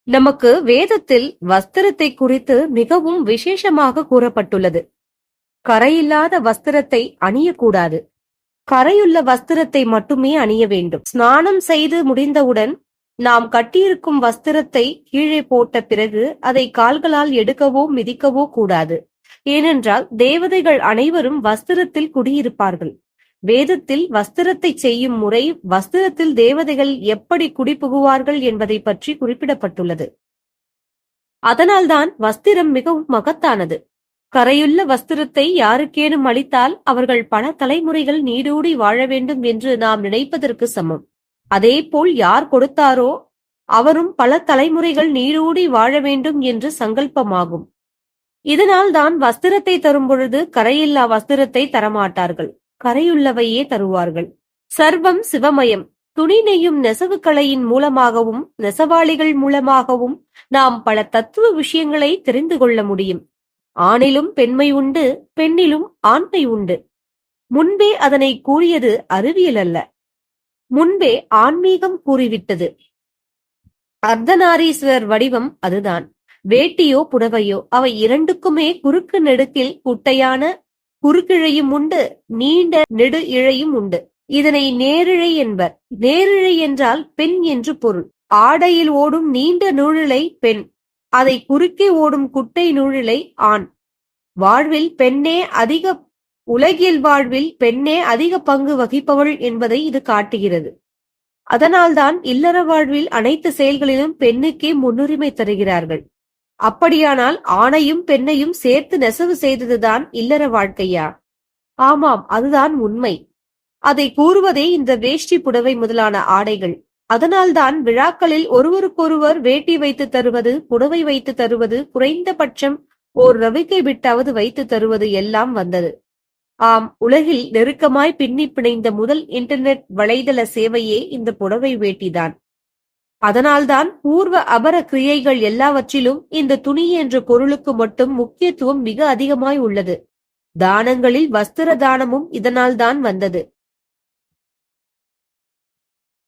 நமக்கு வேதத்தில் வஸ்திரத்தை குறித்து மிகவும் விசேஷமாக கூறப்பட்டுள்ளது. கரையில்லாத வஸ்திரத்தை அணியக்கூடாது. கரையுள்ள வஸ்திரத்தை மட்டுமே அணிய வேண்டும். ஸ்நானம் செய்து முடிந்தவுடன் நாம் கட்டியிருக்கும் வஸ்திரத்தை கீழே போட்ட பிறகு அதை கால்களால் எடுக்கவோ மிதிக்கவோ கூடாது. ஏனென்றால் தேவதைகள் அனைவரும் வஸ்திரத்தில் குடியிருப்பார்கள். வேதத்தில் வஸ்திரத்தை செய்யும் முறை, வஸ்திரத்தில் தேவதைகள் எப்படி குடிபுகுவார்கள் என்பதை பற்றி குறிப்பிடப்பட்டுள்ளது. அதனால்தான் வஸ்திரம் மிகவும் மகத்தானது. கரையுள்ள வஸ்திரத்தை யாருக்கேனும் அளித்தால் அவர்கள் பல தலைமுறைகள் நீடூடி வாழ வேண்டும் என்று நாம் நினைப்பதற்கு சமம். அதேபோல் யார் கொடுத்தாரோ அவரும் பல தலைமுறைகள் நீடூடி வாழ வேண்டும் என்று சங்கல்பமாகும். இதனால் தான் வஸ்திரத்தை தரும் பொழுது கரையில்லா வஸ்திரத்தை தரமாட்டார்கள், கரையுள்ளவையே தருவார்கள். சர்வம் சிவமயம். துணி நெய்யும் நெசவுக்கலையின் மூலமாகவும் நெசவாளிகள் மூலமாகவும் நாம் பல தத்துவ விஷயங்களை தெரிந்து கொள்ள முடியும். ஆணிலும் பெண்மை உண்டு, பெண்ணிலும் ஆண்மை உண்டு. முன்பே அதனை கூறியது அறிவியல் அல்ல, முன்பே ஆன்மீகம் கூறிவிட்டது. அர்த்தநாரீஸ்வரர் வடிவம் அதுதான். வேட்டியோ புடவையோ அவை இரண்டுக்குமே குறுக்கு நெடுக்கில் குட்டையான குறுக்கிழையும் உண்டு, நீண்ட நெடு இழையும் உண்டு. இதனை நேரிழை என்பர். நேரிழை என்றால் பெண் என்று பொருள். ஆடையில் ஓடும் நீண்ட நூலிழை பெண், அதை குறுக்கே ஓடும் குட்டை நூலிழை ஆண். வாழ்வில் பெண்ணே அதிக உலகியல் வாழ்வில் பெண்ணே அதிக பங்கு வகிப்பவள் என்பதை இது காட்டுகிறது. அதனால்தான் இல்லற வாழ்வில் அனைத்து செயல்களிலும் பெண்ணுக்கே முன்னுரிமை தருகிறார்கள். அப்படியானால் ஆணையும் பெண்ணையும் சேர்த்து நெசவு செய்ததுதான் இல்லற வாழ்க்கையா? ஆமாம், அதுதான் உண்மை. அதை கூறுவதே இந்த வேஷ்டி புடவை முதலான ஆடைகள். அதனால்தான் விழாக்களில் ஒருவருக்கொருவர் வேட்டி வைத்து தருவது, புடவை வைத்து தருவது, குறைந்தபட்சம் ஓர் ரவிக்கை விட்டாவது வைத்து தருவது எல்லாம் வந்தது. ஆம், உலகில் நெருக்கமாய் பின்னி பிணைந்த முதல் இன்டர்நெட் வலைதள சேவையே இந்த புடவை வேட்டிதான். அதனால்தான் பூர்வ அபர கிரியைகள் எல்லாவற்றிலும் இந்த துணி என்ற பொருளுக்கு மட்டும் முக்கியத்துவம் மிக அதிகமாய் உள்ளது. தானங்களில் வஸ்திர தானமும் இதனால்தான் வந்தது.